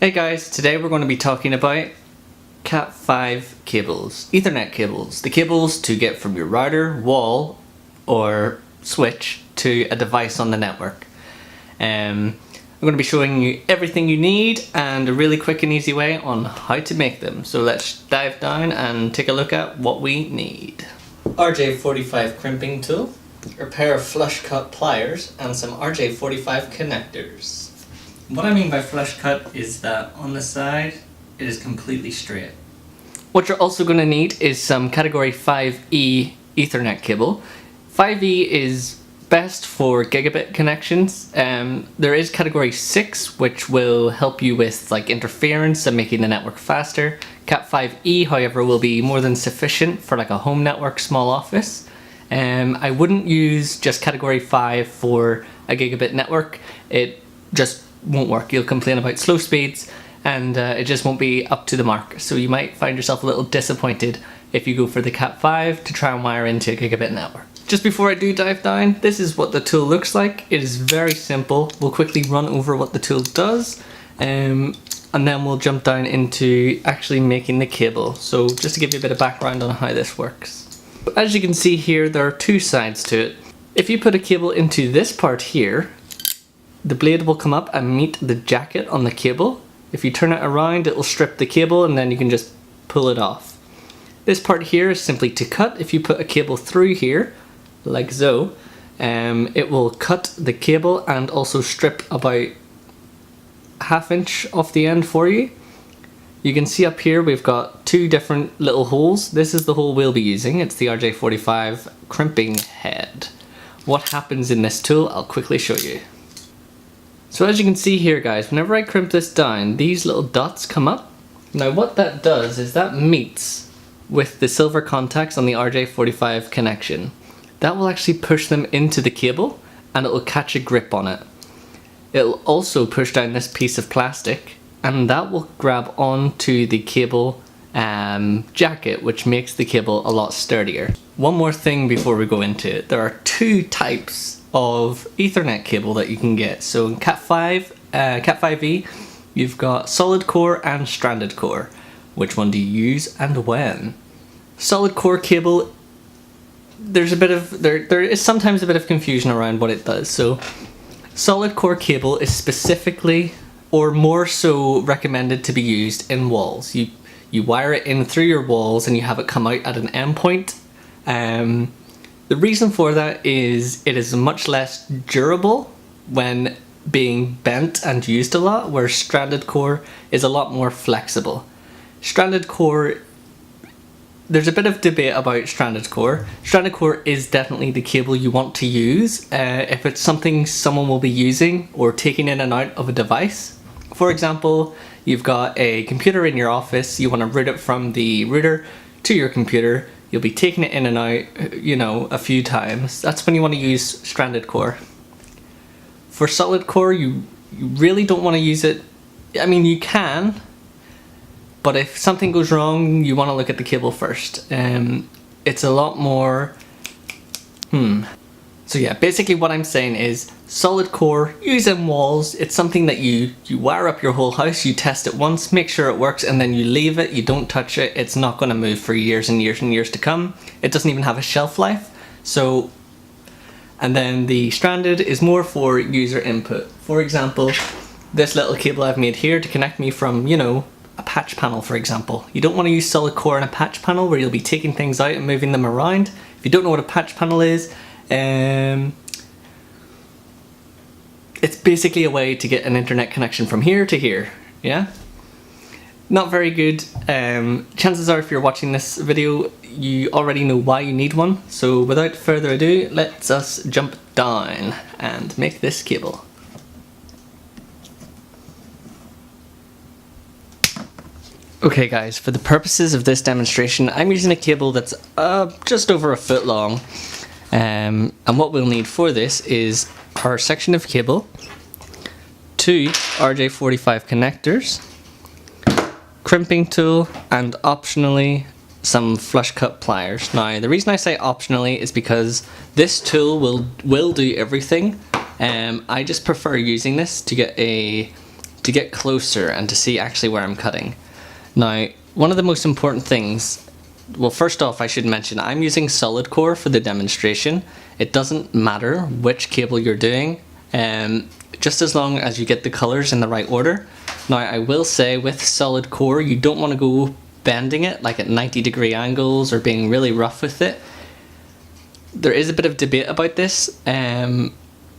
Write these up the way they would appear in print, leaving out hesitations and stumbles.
Hey guys, today we're going to be talking about Cat5 cables, Ethernet cables, the cables to get from your router, wall or switch to a device on the network. I'm going to be showing you everything you need and a really quick and easy way on how to make them. So let's dive down and take a look at what we need. RJ45 crimping tool, a pair of flush cut pliers and some RJ45 connectors. What I mean by flush cut is that on the side it is completely straight. What you're also going to need is some category 5E Ethernet cable. 5E is best for gigabit connections. There is category 6 which will help you with like interference and making the network faster. Cat 5E however will be more than sufficient for like a home network, small office. I wouldn't use just category 5 for a gigabit network. It just won't work. You'll complain about slow speeds and it just won't be up to the mark. So you might find yourself a little disappointed if you go for the Cat 5 to try and wire into a gigabit network. Just before I do dive down, this is what the tool looks like. It is very simple. We'll quickly run over what the tool does and then we'll jump down into actually making the cable. So just to give you a bit of background on how this works. As you can see here, there are two sides to it. If you put a cable into this part here, the blade will come up and meet the jacket on the cable. If you turn it around, it will strip the cable and then you can just pull it off. This part here is simply to cut. If you put a cable through here, like so, it will cut the cable and also strip about ½ inch off the end for you. You can see up here we've got two different little holes. This is the hole we'll be using. It's the RJ45 crimping head. What happens in this tool, I'll quickly show you. So as you can see here guys, whenever I crimp this down, these little dots come up. Now what that does is that meets with the silver contacts on the RJ45 connection. That will actually push them into the cable and it will catch a grip on it. It'll also push down this piece of plastic and that will grab onto the cable jacket, which makes the cable a lot sturdier. One more thing before we go into it, there are two types of Ethernet cable that you can get. So in Cat 5E, you've got solid core and stranded core. Which one do you use and when? Solid core cable, there is sometimes a bit of confusion around what it does. So solid core cable is specifically or more so recommended to be used in walls. You wire it in through your walls and you have it come out at an endpoint. The reason for that is it is much less durable when being bent and used a lot, where stranded core is a lot more flexible. Stranded core, there's a bit of debate about stranded core. Stranded core is definitely the cable you want to use if it's something someone will be using or taking in and out of a device. For example, you've got a computer in your office, you want to route it from the router to your computer. You'll be taking it in and out, you know, a few times. That's when you want to use stranded core. For solid core, you really don't want to use it. I mean, you can, but if something goes wrong, you want to look at the cable first. It's a lot more, So yeah, basically what I'm saying is solid core, use in walls. It's something that you wire up your whole house, you test it once, make sure it works, and then you leave it, you don't touch it. It's not going to move for years and years and years to come. It doesn't even have a shelf life. So, and then the stranded is more for user input. For example, this little cable I've made here to connect me from, you know, a patch panel, for example. You don't want to use solid core in a patch panel where you'll be taking things out and moving them around. If you don't know what a patch panel is, it's basically a way to get an internet connection from here to here, yeah? Not very good. Chances are if you're watching this video, you already know why you need one. So without further ado, let's us jump down and make this cable. Okay guys, for the purposes of this demonstration, I'm using a cable that's just over 1 foot long. And what we'll need for this is our section of cable, 2 RJ45 connectors, crimping tool, and optionally some flush cut pliers. Now the reason I say optionally is because this tool will do everything. I just prefer using this to to get closer and to see actually where I'm cutting. Now, one of the most important things, well, first off, I should mention I'm using solid core for the demonstration. It doesn't matter which cable you're doing, just as long as you get the colors in the right order. Now, I will say with solid core, you don't want to go bending it like at 90-degree angles or being really rough with it. There is a bit of debate about this.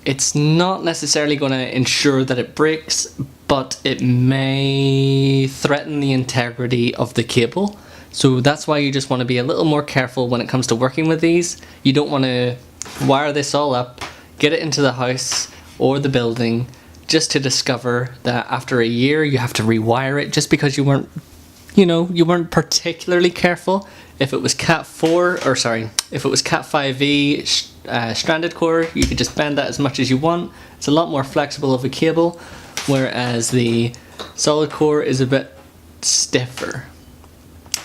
It's not necessarily going to ensure that it breaks, but it may threaten the integrity of the cable. So that's why you just want to be a little more careful when it comes to working with these. You don't want to wire this all up, get it into the house or the building, just to discover that after a year you have to rewire it just because you weren't particularly careful. If it was Cat 5e stranded core, you could just bend that as much as you want. It's a lot more flexible of a cable, whereas the solid core is a bit stiffer.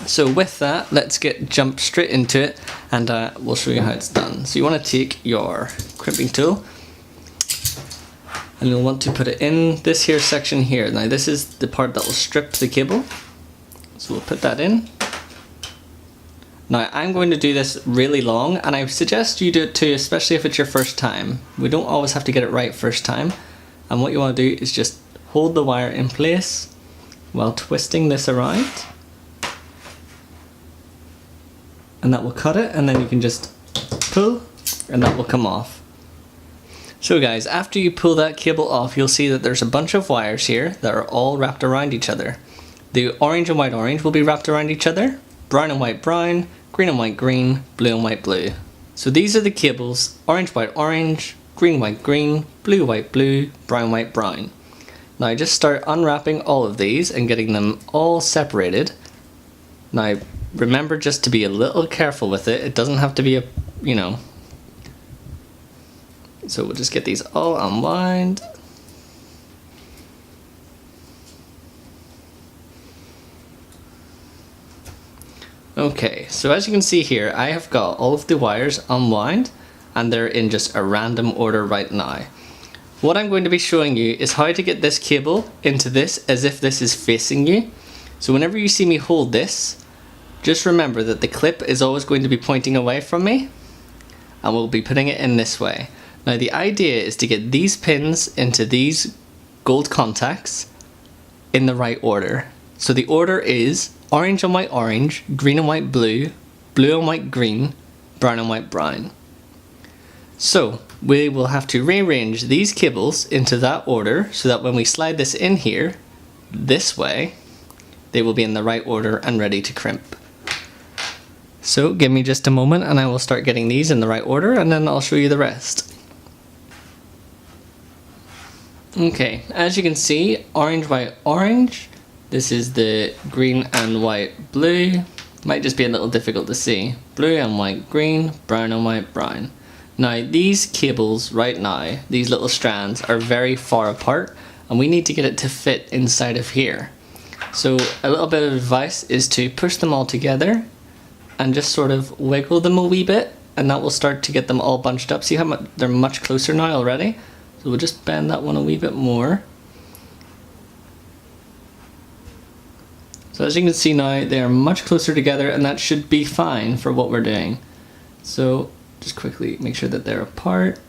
So with that, let's jump straight into it, and we'll show you how it's done. So you want to take your crimping tool, and you'll want to put it in this here section here. Now this is the part that will strip the cable, so we'll put that in. Now I'm going to do this really long, and I suggest you do it too, especially if it's your first time. We don't always have to get it right first time, and what you want to do is just hold the wire in place while twisting this around, and that will cut it, and then you can just pull and that will come off. So guys, after you pull that cable off, you'll see that there's a bunch of wires here that are all wrapped around each other. The orange and white orange will be wrapped around each other, brown and white brown, green and white green, blue and white blue. So these are the cables: orange, white, orange, green, white, green, blue, white, blue, brown, white, brown. Now just start unwrapping all of these and getting them all separated. Now remember just to be a little careful with it. It doesn't have to be So we'll just get these all unwound. Okay, so as you can see here, I have got all of the wires unwound, and they're in just a random order right now. What I'm going to be showing you is how to get this cable into this as if this is facing you. So whenever you see me hold this, just remember that the clip is always going to be pointing away from me, and we'll be putting it in this way. Now the idea is to get these pins into these gold contacts in the right order. So the order is orange and white orange, green and white blue, blue and white green, brown and white brown. So we will have to rearrange these cables into that order so that when we slide this in here, this way, they will be in the right order and ready to crimp. So give me just a moment and I will start getting these in the right order, and then I'll show you the rest. Okay, as you can see, orange, white, orange. This is the green and white blue. Might just be a little difficult to see. Blue and white green, brown and white brown. Now these cables right now, these little strands, are very far apart, and we need to get it to fit inside of here. So a little bit of advice is to push them all together and just sort of wiggle them a wee bit, and that will start to get them all bunched up. See how they're much closer now already? So we'll just bend that one a wee bit more. So as you can see now, they are much closer together, and that should be fine for what we're doing. So just quickly make sure that they're apart.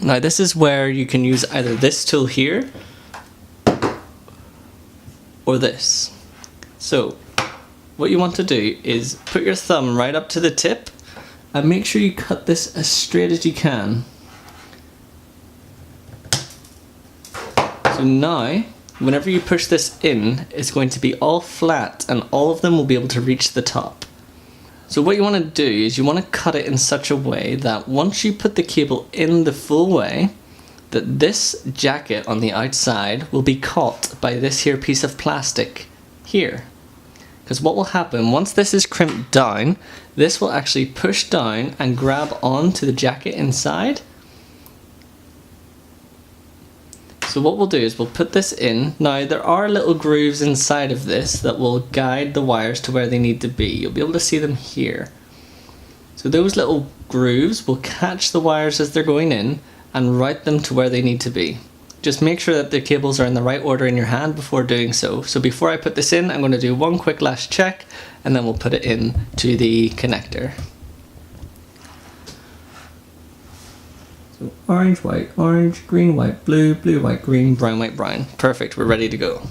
Now this is where you can use either this tool here or this. So what you want to do is put your thumb right up to the tip and make sure you cut this as straight as you can. So now, whenever you push this in, it's going to be all flat and all of them will be able to reach the top. So what you want to do is you want to cut it in such a way that once you put the cable in the full way, that this jacket on the outside will be caught by this here piece of plastic here. Because what will happen, once this is crimped down, this will actually push down and grab onto the jacket inside. So what we'll do is we'll put this in. Now there are little grooves inside of this that will guide the wires to where they need to be. You'll be able to see them here. So those little grooves will catch the wires as they're going in and route them to where they need to be. Just make sure that the cables are in the right order in your hand before doing so. So before I put this in, I'm going to do one quick last check, and then we'll put it in to the connector. So orange, white, orange, green, white, blue, blue, white, green, brown, white, brown. Perfect, we're ready to go.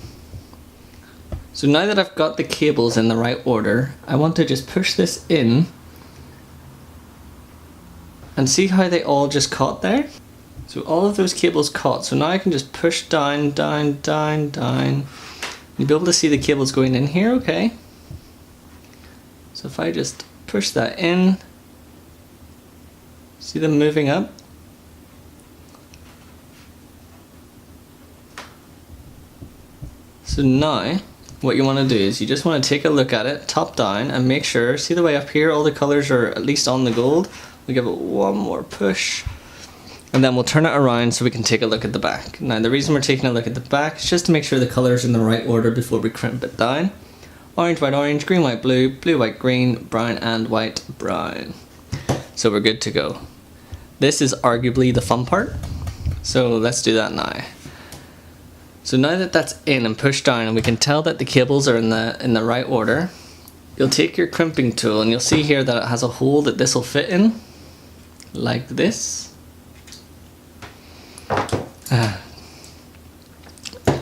So now that I've got the cables in the right order, I want to just push this in and see how they all just caught there? So all of those cables caught. So now I can just push down, down, down, down. You'll be able to see the cables going in here, okay? So if I just push that in, see them moving up? So now, what you want to do is you just want to take a look at it, top down, and make sure, see the way up here, all the colors are at least on the gold? We give it one more push, and then we'll turn it around so we can take a look at the back. Now the reason we're taking a look at the back is just to make sure the colors are in the right order before we crimp it down. Orange, white, orange, green, white, blue, blue, white, green, brown, and white, brown. So we're good to go. This is arguably the fun part, so let's do that now. So now that that's in and pushed down and we can tell that the cables are in the right order, you'll take your crimping tool and you'll see here that it has a hole that this will fit in, like this.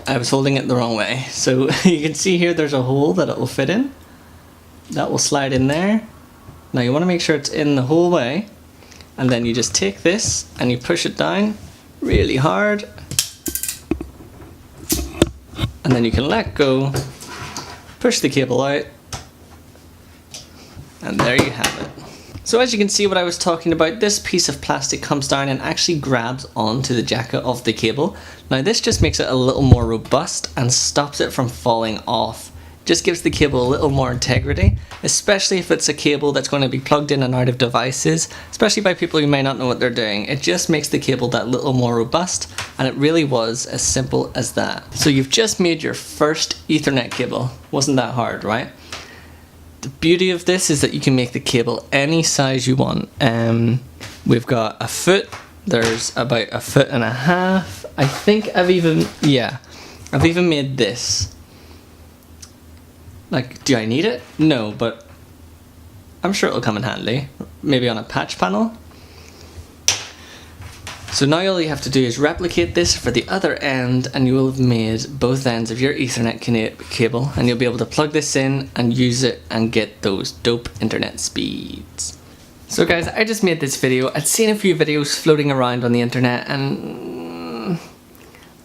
I was holding it the wrong way. So you can see here there's a hole that it will fit in. That will slide in there. Now you want to make sure it's in the whole way, and then you just take this and you push it down really hard, and then you can let go, push the cable out, and there you have it. So as you can see what I was talking about, this piece of plastic comes down and actually grabs onto the jacket of the cable. Now this just makes it a little more robust and stops it from falling off. Just gives the cable a little more integrity, especially if it's a cable that's going to be plugged in and out of devices, especially by people who may not know what they're doing. It just makes the cable that little more robust, and it really was as simple as that. So you've just made your first Ethernet cable. Wasn't that hard, right? The beauty of this is that you can make the cable any size you want. We've got a foot, there's about 1.5 feet. I think I've even made this. Like, do I need it? No, but I'm sure it'll come in handy. Maybe on a patch panel. So now all you have to do is replicate this for the other end, and you will have made both ends of your Ethernet cable, and you'll be able to plug this in and use it and get those dope internet speeds. So guys, I just made this video. I'd seen a few videos floating around on the internet, and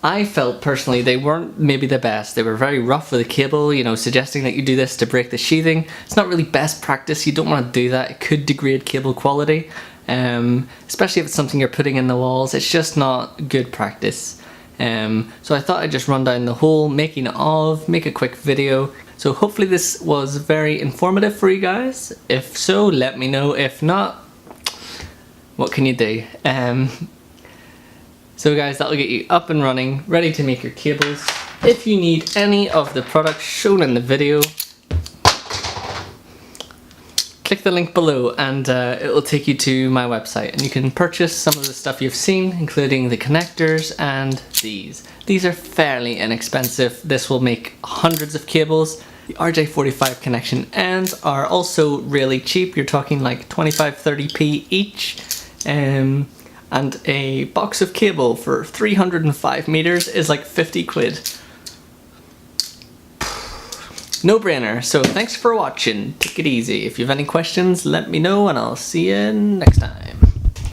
I felt personally they weren't maybe the best. They were very rough with the cable, you know, suggesting that you do this to break the sheathing. It's not really best practice. You don't want to do that. It could degrade cable quality, especially if it's something you're putting in the walls. It's just not good practice. So I thought I'd just run down the whole making of, make a quick video. So hopefully this was very informative for you guys. If so, let me know. If not, what can you do? So guys, that'll get you up and running, ready to make your cables. If you need any of the products shown in the video, click the link below and it will take you to my website, and you can purchase some of the stuff you've seen, including the connectors and these. These are fairly inexpensive. This will make hundreds of cables. The RJ45 connection ends are also really cheap. You're talking like 25-30p each. And a box of cable for 305 meters is like 50 quid. No brainer. So thanks for watching. Take it easy. If you have any questions, let me know, and I'll see you next time.